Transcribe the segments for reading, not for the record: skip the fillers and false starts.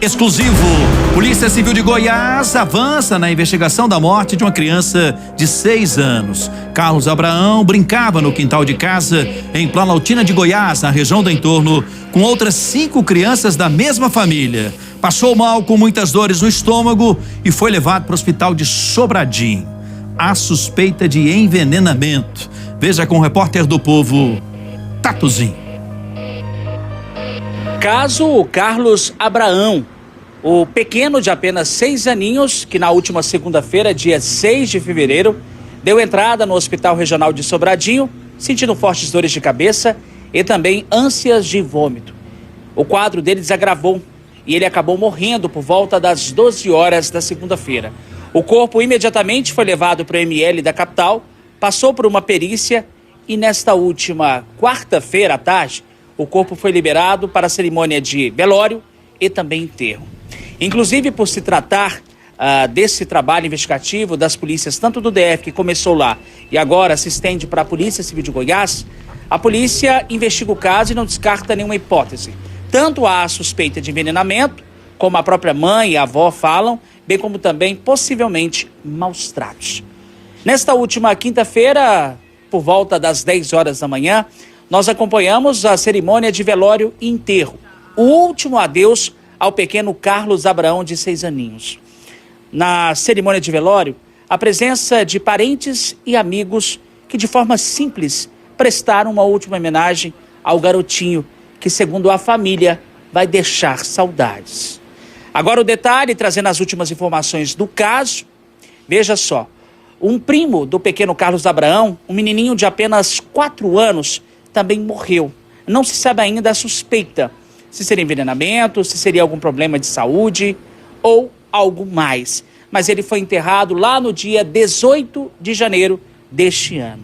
Exclusivo. Polícia Civil de Goiás avança na investigação da morte de uma criança de 6 anos. Carlos Abraão brincava no quintal de casa em Planaltina de Goiás, na região do entorno, com outras 5 crianças da mesma família. Passou mal com muitas dores no estômago e foi levado para o hospital de Sobradinho. Há suspeita de envenenamento. Veja com o repórter do Povo, Tatuzinho. Caso Carlos Abraão, o pequeno de apenas 6 aninhos, que na última segunda-feira, dia 6 de fevereiro, deu entrada no Hospital Regional de Sobradinho, sentindo fortes dores de cabeça e também ânsias de vômito. O quadro dele desagravou e ele acabou morrendo por volta das 12 horas da segunda-feira. O corpo imediatamente foi levado para o ML da capital, passou por uma perícia e nesta última quarta-feira à tarde, o corpo foi liberado para a cerimônia de velório e também enterro. Inclusive, por se tratar desse trabalho investigativo das polícias, tanto do DF, que começou lá, e agora se estende para a Polícia Civil de Goiás, a polícia investiga o caso e não descarta nenhuma hipótese. Tanto há a suspeita de envenenamento, como a própria mãe e a avó falam, bem como também, possivelmente, maus tratos. Nesta última quinta-feira, por volta das 10 horas da manhã, nós acompanhamos a cerimônia de velório e enterro, o último adeus ao pequeno Carlos Abraão, de 6 aninhos. Na cerimônia de velório, a presença de parentes e amigos que, de forma simples, prestaram uma última homenagem ao garotinho que, segundo a família, vai deixar saudades. Agora o detalhe, trazendo as últimas informações do caso. Veja só, um primo do pequeno Carlos Abraão, um menininho de apenas 4 anos, também morreu. Não se sabe ainda a suspeita, se seria envenenamento, se seria algum problema de saúde ou algo mais. Mas ele foi enterrado lá no dia 18 de janeiro deste ano.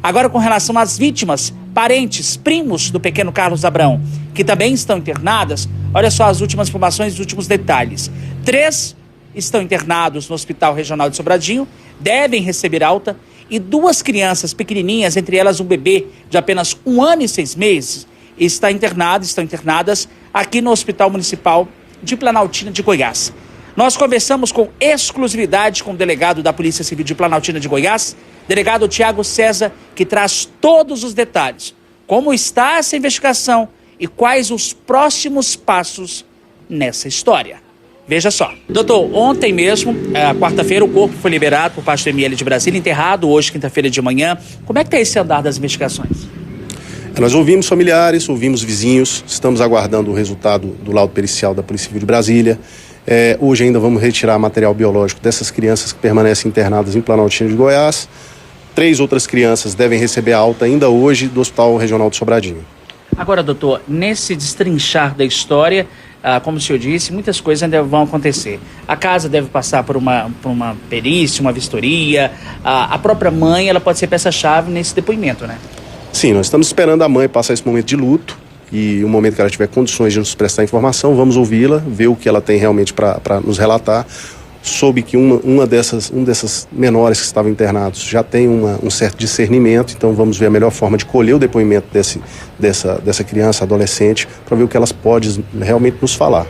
Agora, com relação às vítimas, parentes, primos do pequeno Carlos Abraão, que também estão internadas, olha só as últimas informações, os últimos detalhes. 3 estão internados no Hospital Regional de Sobradinho, devem receber alta, e 2 crianças pequenininhas, entre elas um bebê de apenas 1 ano e 6 meses, estão internadas aqui no Hospital Municipal de Planaltina de Goiás. Nós conversamos com exclusividade com o delegado da Polícia Civil de Planaltina de Goiás, delegado Tiago César, que traz todos os detalhes. Como está essa investigação e quais os próximos passos nessa história. Veja só. Doutor, ontem mesmo, quarta-feira, o corpo foi liberado por parte do ML de Brasília, enterrado hoje, quinta-feira de manhã. Como é que está esse andar das investigações? Nós ouvimos familiares, ouvimos vizinhos, estamos aguardando o resultado do laudo pericial da Polícia Civil de Brasília. Hoje ainda vamos retirar material biológico dessas crianças que permanecem internadas em Planaltina de Goiás. 3 outras crianças devem receber alta ainda hoje do Hospital Regional de Sobradinho. Agora, doutor, nesse destrinchar da história, como o senhor disse, muitas coisas ainda vão acontecer. A casa deve passar por uma perícia, uma vistoria. A própria mãe, ela pode ser peça-chave nesse depoimento, né? Sim, nós estamos esperando a mãe passar esse momento de luto e o momento que ela tiver condições de nos prestar informação, vamos ouvi-la, ver o que ela tem realmente para nos relatar. Soube que um dessas menores que estavam internados já tem um certo discernimento, então vamos ver a melhor forma de colher o depoimento dessa criança, adolescente, para ver o que elas podem realmente nos falar.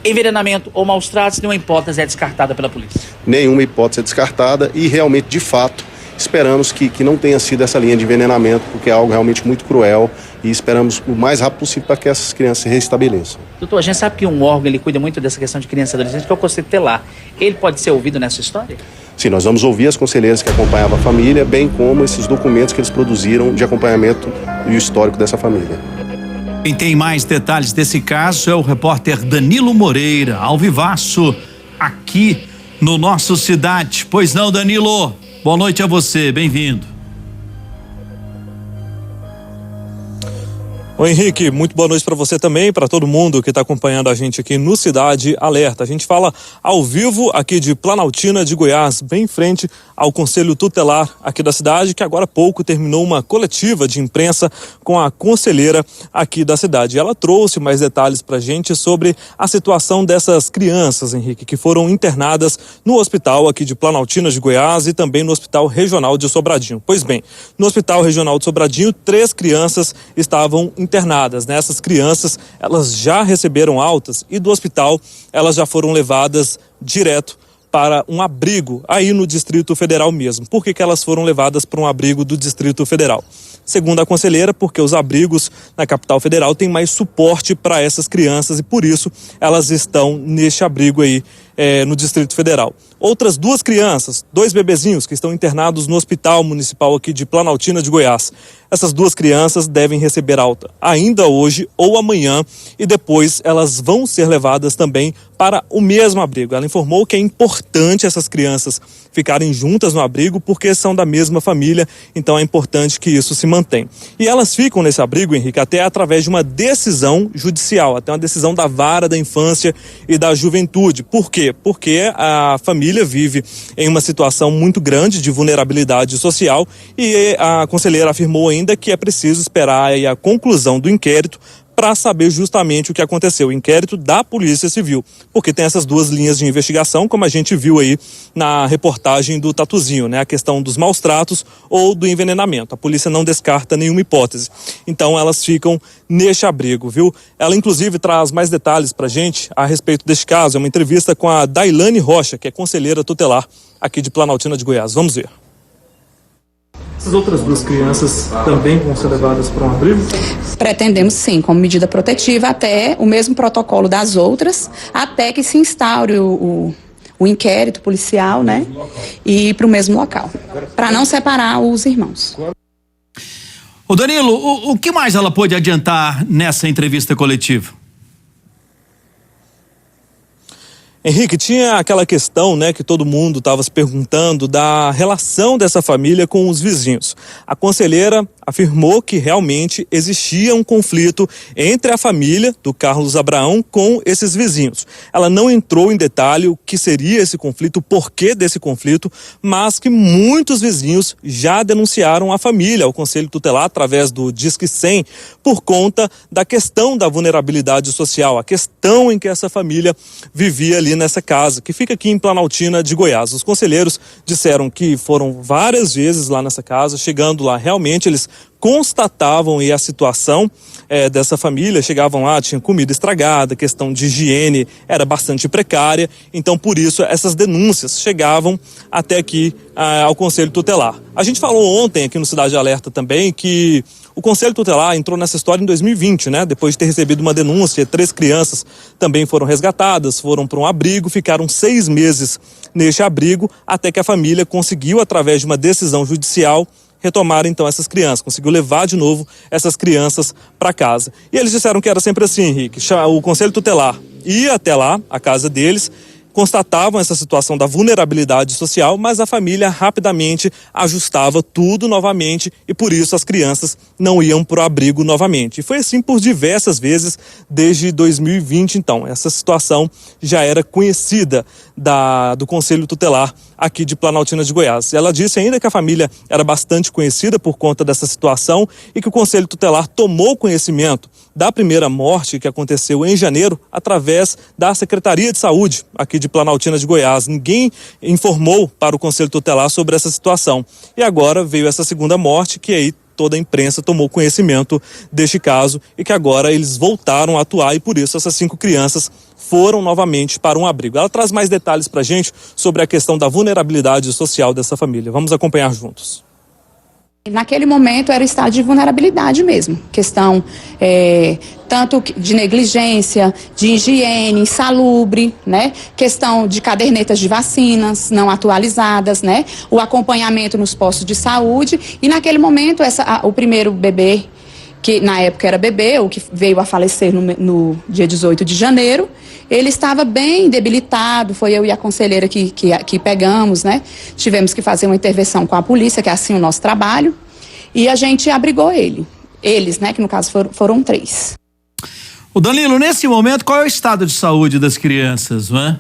Envenenamento ou maus tratos, nenhuma hipótese é descartada pela polícia? Nenhuma hipótese é descartada e realmente, de fato, esperamos que não tenha sido essa linha de envenenamento, porque é algo realmente muito cruel e esperamos o mais rápido possível para que essas crianças se restabeleçam. Doutor, a gente sabe que um órgão ele cuida muito dessa questão de criança e adolescente, que é o Conselho Tutelar. Ele pode ser ouvido nessa história? Sim, nós vamos ouvir as conselheiras que acompanhavam a família, bem como esses documentos que eles produziram de acompanhamento e o histórico dessa família. Quem tem mais detalhes desse caso é o repórter Danilo Moreira, ao vivaço, aqui no nosso Cidade. Pois não, Danilo? Boa noite a você, bem-vindo. Oi, Henrique, muito boa noite para você também, para todo mundo que está acompanhando a gente aqui no Cidade Alerta. A gente fala ao vivo aqui de Planaltina de Goiás, bem em frente ao Conselho Tutelar aqui da cidade, que agora há pouco terminou uma coletiva de imprensa com a conselheira aqui da cidade. Ela trouxe mais detalhes para a gente sobre a situação dessas crianças, Henrique, que foram internadas no hospital aqui de Planaltina de Goiás e também no Hospital Regional de Sobradinho. Pois bem, no Hospital Regional de Sobradinho, 3 crianças estavam internadas internadas, né? Essas crianças, elas já receberam altas e do hospital elas já foram levadas direto para um abrigo aí no Distrito Federal mesmo. Por que elas foram levadas para um abrigo do Distrito Federal? Segundo a conselheira, porque os abrigos na capital federal têm mais suporte para essas crianças e por isso elas estão neste abrigo aí no Distrito Federal. Outras 2 crianças, 2 bebezinhos que estão internados no Hospital Municipal aqui de Planaltina de Goiás. Essas 2 crianças devem receber alta ainda hoje ou amanhã e depois elas vão ser levadas também para o mesmo abrigo. Ela informou que é importante essas crianças ficarem juntas no abrigo porque são da mesma família, então é importante que isso se mantenha. E elas ficam nesse abrigo, Henrique, até através de uma decisão judicial, até uma decisão da Vara da Infância e da Juventude. Por quê? Porque a família vive em uma situação muito grande de vulnerabilidade social e a conselheira afirmou ainda que é preciso esperar a conclusão do inquérito para saber justamente o que aconteceu, o inquérito da Polícia Civil, porque tem essas 2 linhas de investigação, como a gente viu aí na reportagem do Tatuzinho, né? A questão dos maus tratos ou do envenenamento. A polícia não descarta nenhuma hipótese. Então elas ficam neste abrigo, viu? Ela inclusive traz mais detalhes pra gente a respeito deste caso. É uma entrevista com a Dailane Rocha, que é conselheira tutelar aqui de Planaltina de Goiás. Vamos ver. Essas outras 2 crianças também vão ser levadas para um abrigo? Pretendemos sim, como medida protetiva, até o mesmo protocolo das outras, até que se instaure o inquérito policial, né? E para o mesmo local, para não separar os irmãos. Ô Danilo, o que mais ela pôde adiantar nessa entrevista coletiva? Henrique, tinha aquela questão, né, que todo mundo estava se perguntando da relação dessa família com os vizinhos. A conselheira afirmou que realmente existia um conflito entre a família do Carlos Abraão com esses vizinhos. Ela não entrou em detalhe o que seria esse conflito, o porquê desse conflito, mas que muitos vizinhos já denunciaram a família ao Conselho Tutelar através do Disque 100 por conta da questão da vulnerabilidade social, a questão em que essa família vivia ali nessa casa, que fica aqui em Planaltina de Goiás. Os conselheiros disseram que foram várias vezes lá nessa casa, chegando lá, realmente eles constatavam a situação dessa família, chegavam lá, tinha comida estragada, questão de higiene era bastante precária, então por isso essas denúncias chegavam até aqui ao Conselho Tutelar. A gente falou ontem aqui no Cidade Alerta também que o Conselho Tutelar entrou nessa história em 2020, né? Depois de ter recebido uma denúncia, 3 crianças também foram resgatadas, foram para um abrigo, ficaram 6 meses neste abrigo, até que a família conseguiu, através de uma decisão judicial, retomar então essas crianças, conseguiu levar de novo essas crianças para casa. E eles disseram que era sempre assim, Henrique, o Conselho Tutelar ia até lá, a casa deles, constatavam essa situação da vulnerabilidade social, mas a família rapidamente ajustava tudo novamente e por isso as crianças não iam para o abrigo novamente. E foi assim por diversas vezes desde 2020, então. Essa situação já era conhecida do Conselho Tutelar aqui de Planaltina de Goiás. Ela disse ainda que a família era bastante conhecida por conta dessa situação e que o Conselho Tutelar tomou conhecimento da primeira morte que aconteceu em janeiro através da Secretaria de Saúde aqui de Planaltina de Goiás. Ninguém informou para o Conselho Tutelar sobre essa situação. E agora veio essa segunda morte que aí toda a imprensa tomou conhecimento deste caso e que agora eles voltaram a atuar e por isso essas 5 crianças foram novamente para um abrigo. Ela traz mais detalhes para a gente sobre a questão da vulnerabilidade social dessa família. Vamos acompanhar juntos. Naquele momento era o estado de vulnerabilidade mesmo, questão tanto de negligência, de higiene, insalubre, né? Questão de cadernetas de vacinas não atualizadas, né? O acompanhamento nos postos de saúde e naquele momento o primeiro bebê, que na época era bebê, o que veio a falecer no dia 18 de janeiro, ele estava bem debilitado, foi eu e a conselheira que pegamos, né? Tivemos que fazer uma intervenção com a polícia, que é assim o nosso trabalho, e a gente abrigou eles, né? Que no caso foram 3. O Danilo, nesse momento, qual é o estado de saúde das crianças, não é?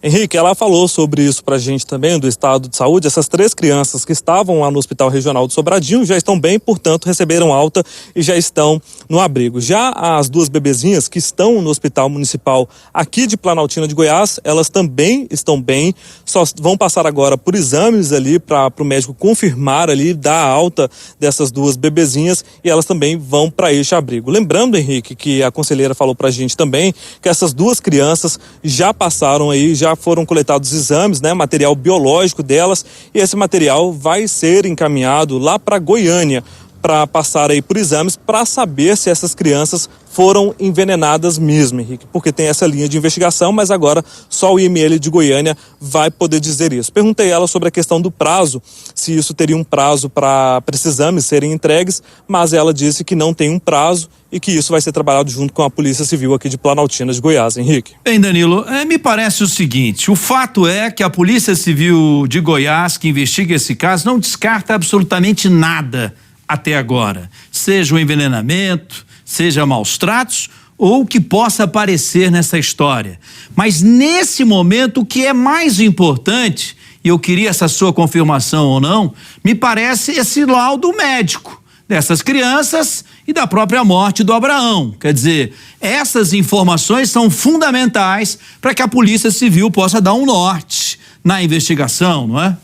Henrique, ela falou sobre isso pra gente também, do estado de saúde. Essas 3 crianças que estavam lá no Hospital Regional de Sobradinho já estão bem, portanto, receberam alta e já estão no abrigo. Já as 2 bebezinhas que estão no Hospital Municipal aqui de Planaltina de Goiás, elas também estão bem, só vão passar agora por exames ali para o médico confirmar ali, dar a alta dessas 2 bebezinhas, e elas também vão para este abrigo. Lembrando, Henrique, que a conselheira falou pra gente também que essas 2 crianças já passaram aí, já foram coletados exames, né, material biológico delas, e esse material vai ser encaminhado lá para Goiânia para passar aí por exames para saber se essas crianças foram envenenadas mesmo, Henrique, porque tem essa linha de investigação, mas agora só o IML de Goiânia vai poder dizer isso. Perguntei a ela sobre a questão do prazo, se isso teria um prazo para esses exames serem entregues, mas ela disse que não tem um prazo e que isso vai ser trabalhado junto com a Polícia Civil aqui de Planaltina de Goiás, Henrique. Bem, Danilo, me parece o seguinte, o fato é que a Polícia Civil de Goiás, que investiga esse caso, não descarta absolutamente nada até agora, seja o envenenamento, seja maus tratos ou o que possa aparecer nessa história. Mas nesse momento, o que é mais importante, e eu queria essa sua confirmação ou não, me parece esse laudo médico dessas crianças e da própria morte do Abraão. Quer dizer, essas informações são fundamentais para que a Polícia Civil possa dar um norte na investigação, não é?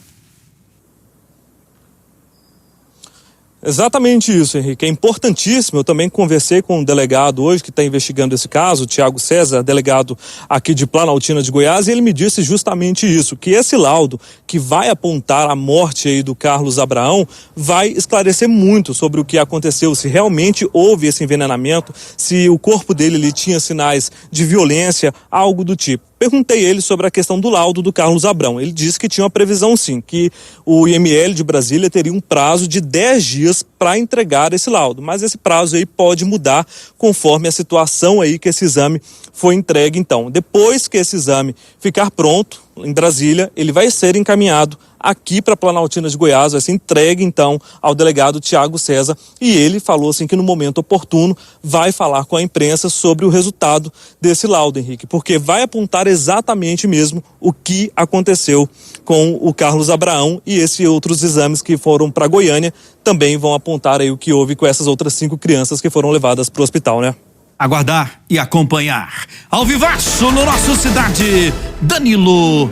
Exatamente isso, Henrique. É importantíssimo. Eu também conversei com um delegado hoje que está investigando esse caso, o Tiago César, delegado aqui de Planaltina de Goiás, e ele me disse justamente isso, que esse laudo que vai apontar a morte aí do Carlos Abraão vai esclarecer muito sobre o que aconteceu, se realmente houve esse envenenamento, se o corpo dele ali tinha sinais de violência, algo do tipo. Perguntei ele sobre a questão do laudo do Carlos Abraão. Ele disse que tinha uma previsão sim, que o IML de Brasília teria um prazo de 10 dias para entregar esse laudo, mas esse prazo aí pode mudar conforme a situação aí que esse exame foi entregue. Então, depois que esse exame ficar pronto em Brasília, ele vai ser encaminhado aqui para Planaltina de Goiás, vai ser entregue então ao delegado Tiago César, e ele falou assim que no momento oportuno vai falar com a imprensa sobre o resultado desse laudo, Henrique, porque vai apontar exatamente mesmo o que aconteceu com o Carlos Abraão, e esses outros exames que foram para Goiânia também vão apontar aí o que houve com essas outras 5 crianças que foram levadas para o hospital, né? Aguardar e acompanhar. Ao vivaço no nosso Cidade, Danilo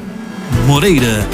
Moreira.